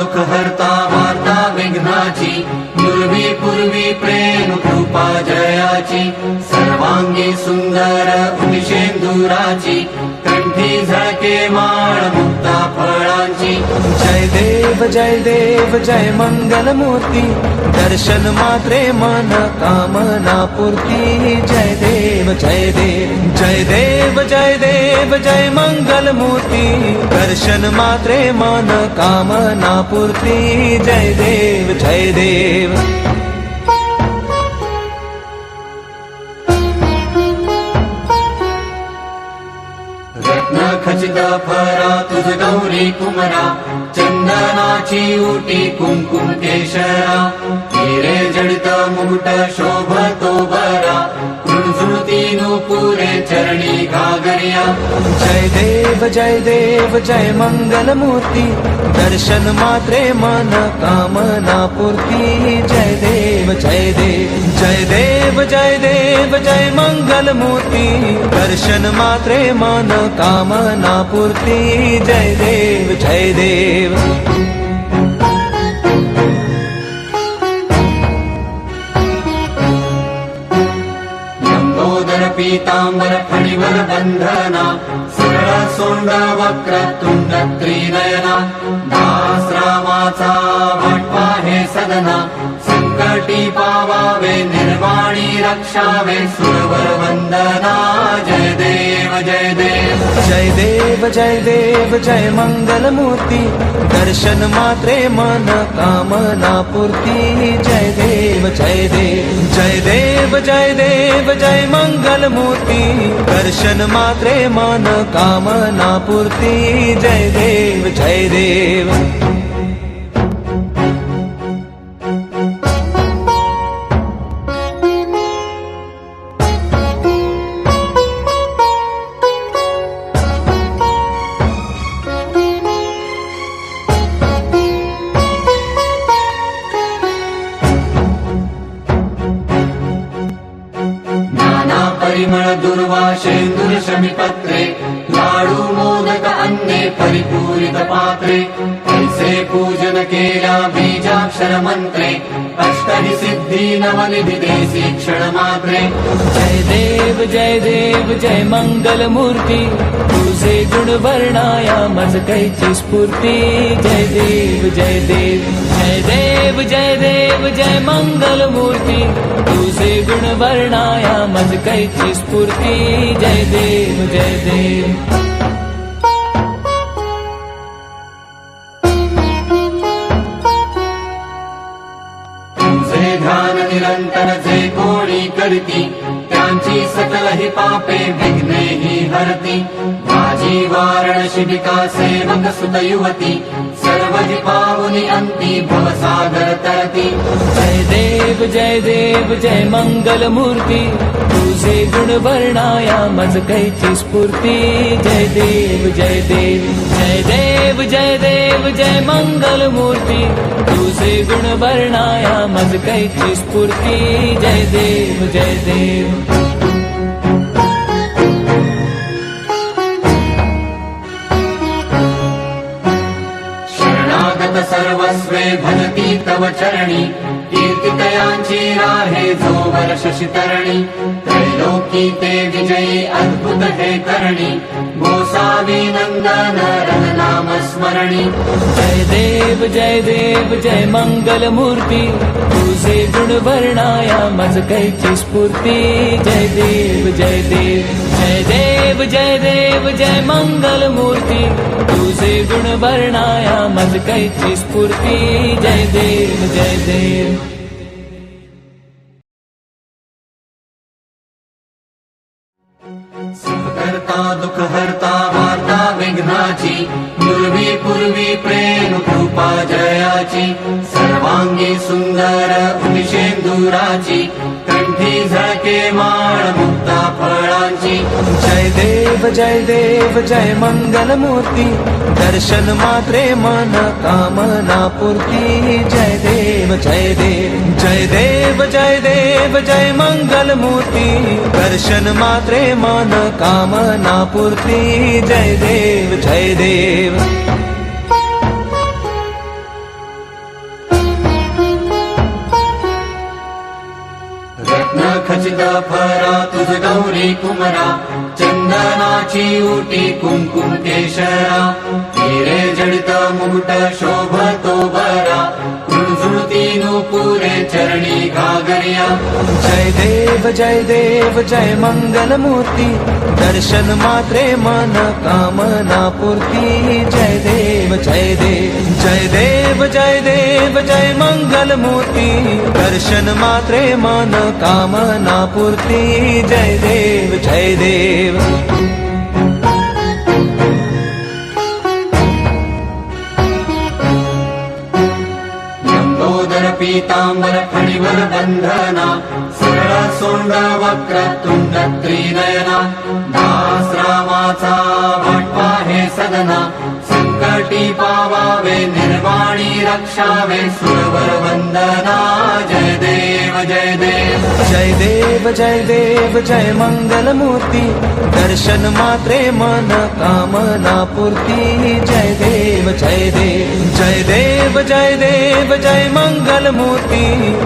दुःख हरता वार्ता विघ्नाची, पूर्वी पूर्वी प्रेम कृपा जयाची, सर्वांगी सुंदर उदिशेंदुराची, कंठी झळके माळ मुक्ता फळांची। जय देव जय मंगल मूर्ती, दर्शन मात्रे मन कामना पूर्ती। जय देव जय देव जय मंगल मूर्ती, दर्शन मात्रे मन कामना पूर्ती। जय देव जय देव रत्न खचित फरा तुझ गौरी कुमरा, चंदनाची उटी कुंकुम केशरा, हिरे जडित मुकुट शोभतो बरा, झुळझुळती नुपुरे चरणी घागरिया। जय देव जय मंगल मूर्ती, दर्शन मात्रे मन कामना पूर्ती। जय देव जय मंगल मूर्ती, दर्शन मात्रे मन कामना पूर्ती। जय देव जय देव पीतांबर फणीवर बंधना, सरळ सोंड वक्र तुंड त्रिनयना, दास रामाचा वाटपा हे सदना, संकटी पावावे निर्वाणी रक्षावे सुरवर वंदना। जय देव जय मंगल मूर्ती, दर्शन मात्रे मन कामना पूर्ती। जय देव जय मंगल मूर्ती, दर्शन मात्रे मन कामना पूर्ती। जय देव परिमळ दुर्वा शेंदूर शमीपत्रे, लाडू मोदक अन्ने परिपूरित पात्रे, ऐसे पूजन केल्या बीजाक्षर मंत्रे, अष्टहि सिद्धी नवनिधी देसी क्षण मात्रे। जय देव जय मंगल मूर्ती, तुझे गुण वर्णाया मज कैची स्फूर्ती। जय देव जय मंगल मूर्ती, तुझे गुण वर्णाया मज कैची स्फूर्ती। जय देव तुझे ध्यान निरंतर जे कोणी करती, त्यांची सकल ही पापे विघ्ने ही हरती। माझी वारण शिबिका सेवक सुत युवती, सर्व जी पावनी अंती भवसागर तरती। जय देव जय मंगल मूर्ती, तुझे गुण वर्णाया मज कैची स्फूर्ती। जय देव जय मंगल मूर्ती, तुझे गुण वर्णाया मज कैची स्फूर्ती। जय देव शरणागत सर्वस्वे भजती तव चरणी, कीर्तितयांची राहे जो वर्ष शितरणी। त्रैलोकी ते विजयी अद्भुत हे करणी, गोसावी नंदन रघुनाम स्मरणी। जय देव जय मंगल मूर्ती, तुझे गुण वर्णाया मज कैची स्फूर्ती। जय देव जय मंगल मूर्ती, तुझे गुण वर्णाया मज कैची स्फूर्ती। जय देव सुख करता दुःख हरता वार्ता विघ्नाची, पूर्वी पूर्वी प्रेम कृपा जयाची, सर्वांगी सुंदर उदिशेंदुराची, कंठी झळके माळ मुक्ता फळांची। जय देव जय मंगल मूर्ती, दर्शन मात्रे मन कामना पूर्ती। जय देव जय मंगल मूर्ती, दर्शन मात्रे मन कामना पूर्ती। जय देव खचित फरा तुझ गौरी कुमरा चंदनाची उटी कुंकुम केशरा हिरे जडित मुकुट शोभतो बरा कृणझुळती नुपुरे चरणी घागरिया जय देव जय मंगल मूर्ती दर्शन मात्रे मन कामना पूर्ती जय देव जय देव जय देव जय देव जय मंगल मूर्ती दर्शन मात्रे मन कामना पूर्ती जय देव जय देव लंबोदर पीतांबर फणीवर बंधना सरळ सोंड वक्र तुंड त्रिनयना दास रामाचा वाटवा हे सदना संकटी पावावे निर्वाणी रक्षावे सुरवर वंदना जय देव जय देव जय देव जय देव जय मंगल मूर्ती दर्शन मात्रे मन कामना पूर्ती जय देव जय देव जय देव जय देव जय मंगल मूर्ती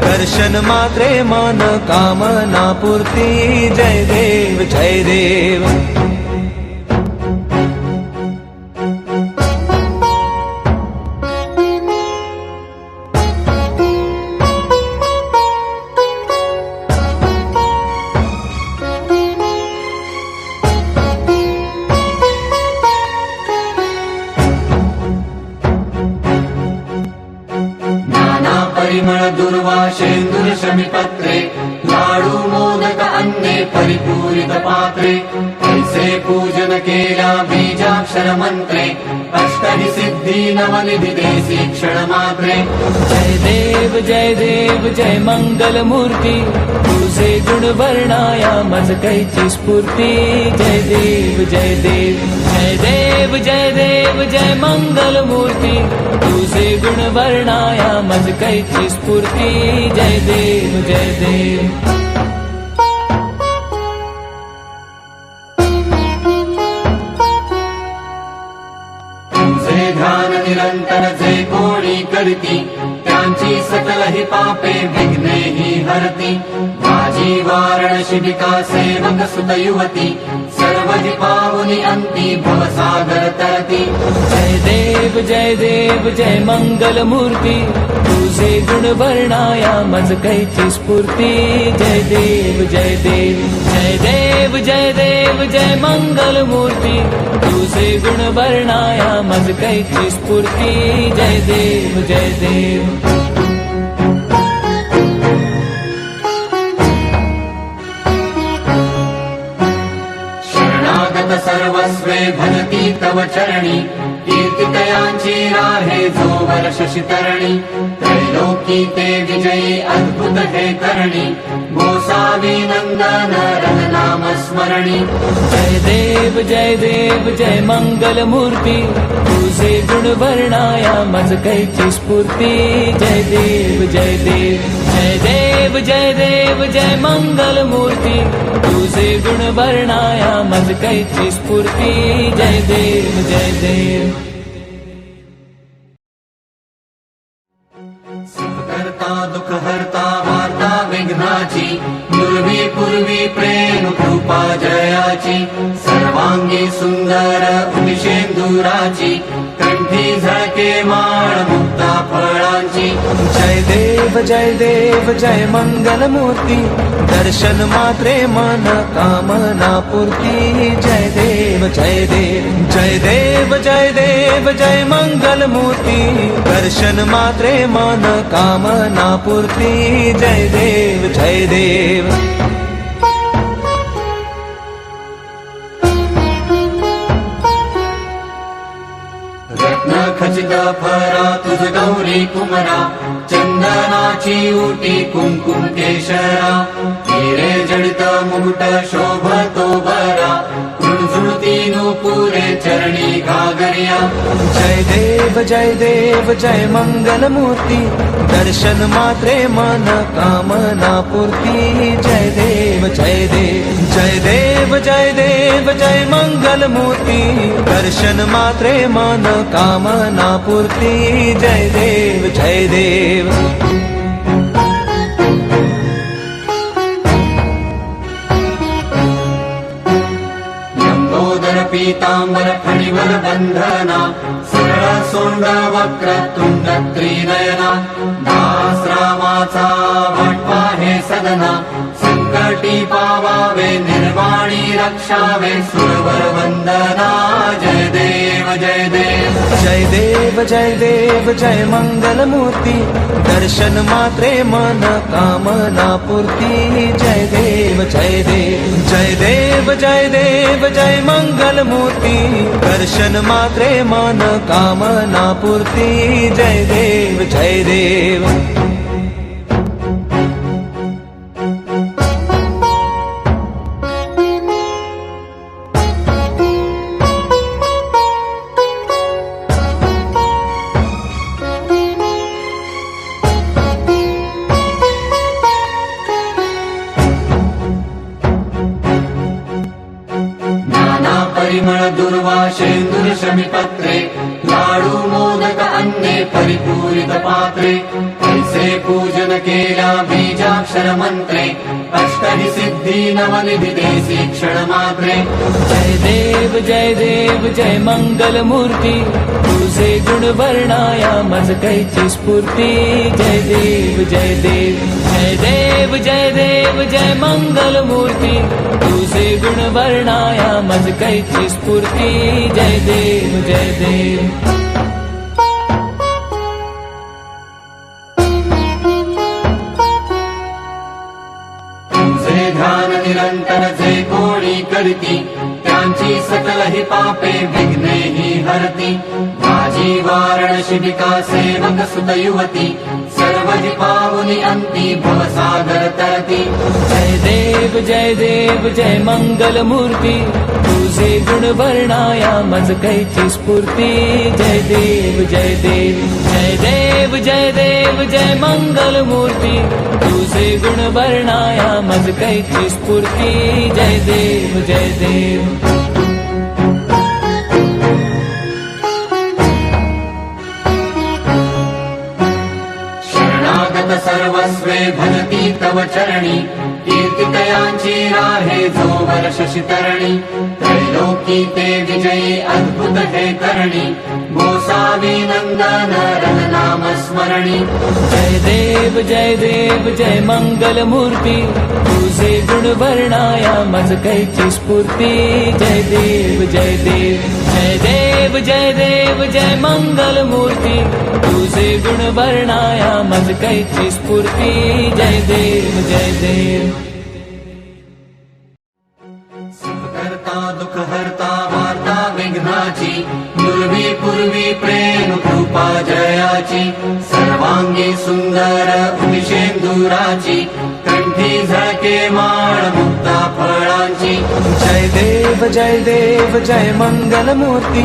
दर्शन मात्रे मन कामना पूर्ती जय देव जय देव परिमळ दुर्वाशेंदुर शमिपत्रे लाडू मोदक अन्ने परिपूरित पात्रे ऐसे पूजन केल्या बीजाक्षर मंत्रे अष्टहि सिद्धी नवनिधी देसी क्षण मात्रे जय देव जय मंगल मूर्ती तुझे गुण वर्णाया मज कैची स्फूर्ती जय देव जय देव जय देव जय देव जय मंगल मूर्ती तुझे गुण वर्णाया मज कैची स्फूर्ती जय देव जय देव तुझे ध्यान निरंतर जे कोणी करती त्यांची सकल ही पापे विघ्ने ही हरती माझी वारण शिबिका सेवक सुत युवती सर्व ही पावनी अंती भवसागर तरती जय देव जय मंगल मूर्ती तुझे गुण वर्णाया मज कैची स्फूर्ती जय देव जय देव जय देव जय देव जय मंगल मूर्ती तुझे गुण वर्णाया मज कैची स्फूर्ती जय देव जय देव सर्वस्वे भजती तव चरणी कीर्तितयांची राहे जो वर्ष शितरणी त्रैलोकी ते विजयी अद्भुत हे करणी गोसावी नंदन रघुनाम स्मरणी जय देव जय मंगल मूर्ती तुझे गुण वर्णाया मज कैची स्फूर्ती जय देव जय देव जय देव जय देव जय मंगल मूर्ती तुझे गुण वर्णाया मज कैची स्फूर्ती जय देव जय देव करता दुख हरता वार्ता विघ्नाची दुर्वी पूर्वी प्रेम कृपा जयाची सर्वांगी सुंदर उदिशेंदुराची कंठी झळके माळ मुक्ता फळांची जय देव जय मंगल मूर्ती दर्शन मात्रे मन कामना पूर्ती जय देव जय देव जय देव जय देव जय मंगल मूर्ती दर्शन मात्रे मन कामना पूर्ती जय देव जय देव रत्न खचित फरा तुझ गौरी कुमरा चंदनाची उटी कुंकुम केशरा हिरे जडित मुकुट शोभतो बरा कृणझुळती नुपुरे चरणी घागरिया जय देव जय मंगल मूर्ती दर्शन मात्रे मन कामना पूर्ती जय देव जय देव जय देव जय देव जय मंगल मूर्ती दर्शन मात्रे मन कामना पूर्ती जय देव जय देव पीतांबर फणीवर बंधना सरळ सोंड वक्रतुंड त्रिनयना दास रामाचा वाटपा हे सदना संकटी पावावे निर्वाणी रक्षावे सुरवर वंदना जय देव जय देव जय देव जय देव जय मंगल मूर्ती दर्शन मात्रे मन कामना पूर्ती जय देव जय देव जय देव जय देव जय मंगल मूर्ती दर्शन मात्रे मन कामना पूर्ती जय देव जय देव परिमळ दुर्वाशेंदुर शमीपत्रे लाडू मोदक अन्ने परिपूरित पात्रे ऐसे पूजन केल्या बीजाक्षर मंत्रे अष्टहि सिद्धी नवनिधी देसी क्षण मात्रे जय देव जय मंगल मूर्ती तुझे गुण वर्णाया मज कैची स्फूर्ती जय देव जय देव जय देव जय देव जय मंगल मूर्ती तुझे गुण वर्णाया मज कैची स्फूर्ती जय देव जय देव ध्यान निरंतर जे कोणी करती त्यांची सकल ही पापे विघ्ने ही हरती माझी वारण शिबिका सेवक सुत युवती सर्व ही पावनी अंती भवसागर तरती जय देव जय मंगल मूर्ती तुझे गुण वर्णाया मज कैची स्फूर्ती जय देव जय देव जय देव जय देव जय मंगल मूर्ती तुझे गुण वर्णाया मज कैची स्फूर्ती जय देव जय देव सर्वस्वे भजती तव चरणी कीर्तितयांची राहे जो वर्ष शितरणी त्रैलोकी ते विजयी अद्भुत हे करणी गोसावी नंदन रन नाम स्मरणी जय देव जय मंगल मूर्ती तुझे गुण वर्णाया मज कैची स्फूर्ती जय देव जय देव जय देव जय देव जय मंगल मूर्ती तुझे गुण वर्णाया मज कैची स्फूर्ती जय देव जय देव करता दुख हरता वार्ता विघ्नाची पूर्वी पूर्वी प्रेम कृपा जयाची सर्वांगी सुंदर उदिशेंदुराची कंठी झळके माळ मुक्ता फळांची जय देव जय मंगल मूर्ती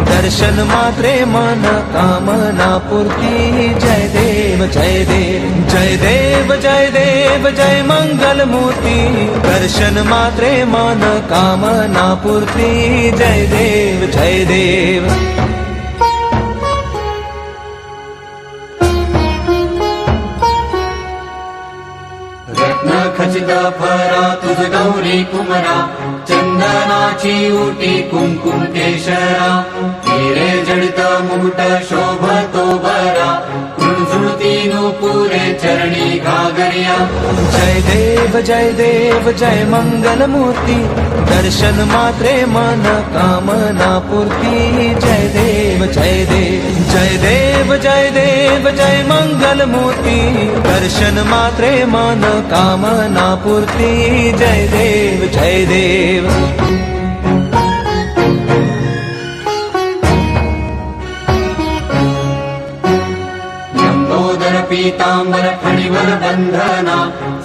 दर्शन मात्रे मन कामना पूर्ती जय देव जय देव जय देव जय देव जय मंगल मूर्ती दर्शन मात्रे मन कामना पूर्ती जय देव जय देव रत्न खचित फरा तुझ गौरी कुमरा चंदनाची उटी कुंकुम केशरा हिरे जडित मुकुट शोभतो बरा कुंजुळती नुपुरे चरणी घागरिया जय देव जय मंगल मूर्ती दर्शन मात्रे मन कामना पूर्ती जय देव जय देव जय देव जय देव जय मंगल मूर्ती दर्शन मात्रे मन कामना पूर्ती जय देव जय देव पीतांबर फणीवर बंधना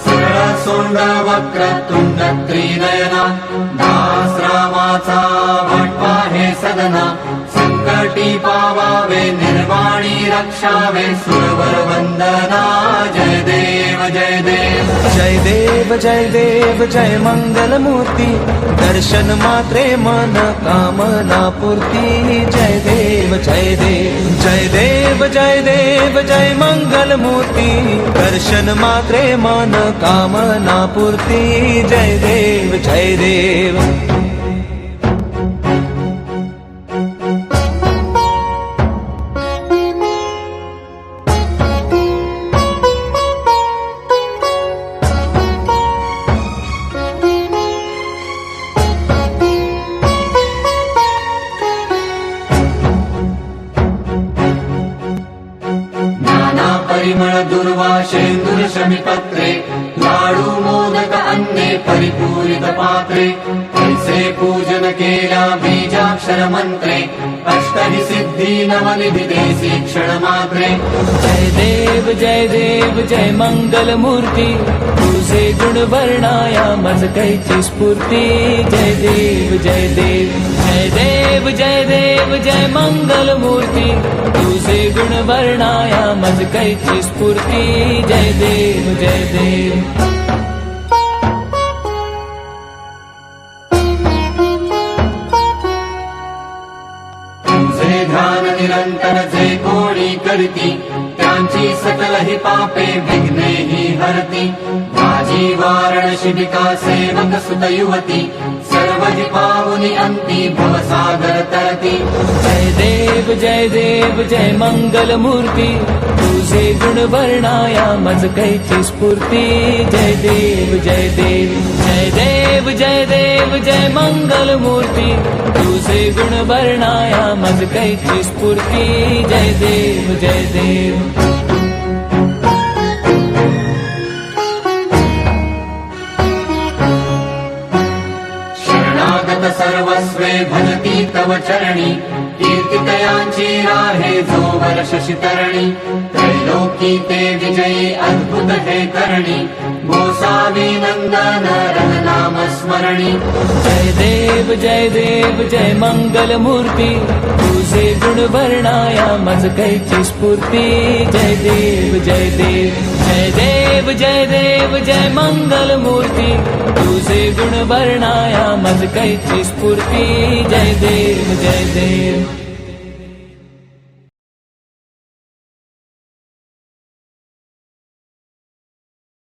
सरळ सोंड वक्रतुंड त्रिनयना दास रामाचा वाटपा हे सदना संकटी पावावे निर्वाणी रक्षावे सुरवर वंदना जय देव जय देव जय देव जय देव जय मंगल मूर्ती दर्शन मात्रे मन कामना पूर्ती जय देव जय देव जय देव जय देव जय मंगल मूर्ती दर्शन मात्रे मन कामना पूर्ती जय देव जय देव परिमळ दुर्वा शेंदूर शमीपत्रे लाडू मोदक अन्ने परिपूरित पात्रे ऐसे पूजन केल्या बीजाक्षर मंत्रे अष्टहि सिद्धी नवनिधी देसी क्षण मात्रे जय देव जय मंगल मूर्ती तुझे गुण वर्णाया मज कैची स्फूर्ती जय देव जय देव जय देव जय देव जय मंगल मूर्ती तुझे गुण वर्णाया मज कैची स्फूर्ती जय देव जय देव तुझे ध्यान निरंतर जे कोणी करती त्यांची सकल ही पापे विघ्ने ही हरती माझी वारण शिबिका सेवक सुत युवती सर्व ही पावनी अंती भवसागर तरती जय देव जय मंगल मूर्ती तुझे गुण वर्णाया मज कैची स्फूर्ती जय देव जय देव जय देव जय देव जय मंगल मूर्ती तुझे गुण वर्णाया मज कैची स्फूर्ती जय देव जय देव शरणागत सर्वस्वे भजती तव चरणी कीर्तितयांची राहे जो वर्ष शितरणी त्रैलोकी ते विजयी अद्भुत हे करणी गोसावी नंदन रघुनाम स्मरणी जय देव जय मंगल मूर्ती तुझे गुण वर्णाया मज कैची स्फूर्ती जय देव जय देव जय देव जय देव जय मंगल मूर्ती तुझे गुण वर्णाया मज कैची स्फूर्ती जय देव जय देव